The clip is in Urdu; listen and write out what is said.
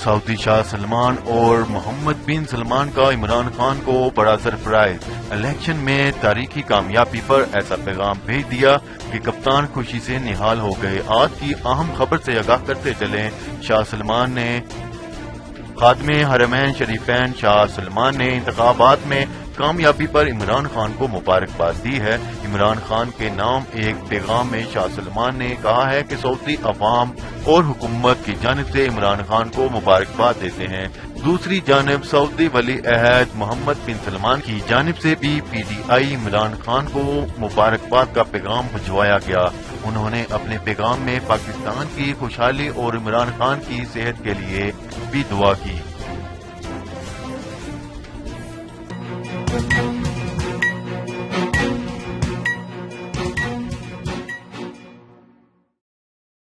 سعودی شاہ سلمان اور محمد بن سلمان کا عمران خان کو بڑا سرپرائز، الیکشن میں تاریخی کامیابی پر ایسا پیغام بھیج دیا کہ کپتان خوشی سے نہال ہو گئے۔ آج کی اہم خبر سے آگاہ کرتے چلیں، شاہ سلمان نے خادم حرمین شریفین شاہ سلمان نے انتخابات میں کامیابی پر عمران خان کو مبارکباد دی ہے۔ عمران خان کے نام ایک پیغام میں شاہ سلمان نے کہا ہے کہ سعودی عوام اور حکومت کی جانب سے عمران خان کو مبارکباد دیتے ہیں۔ دوسری جانب سعودی ولی عہد محمد بن سلمان کی جانب سے بھی P T I Imran Khan کو مبارکباد کا پیغام بھجوایا گیا۔ انہوں نے اپنے پیغام میں پاکستان کی خوشحالی اور عمران خان کی صحت کے لیے بھی دعا کی۔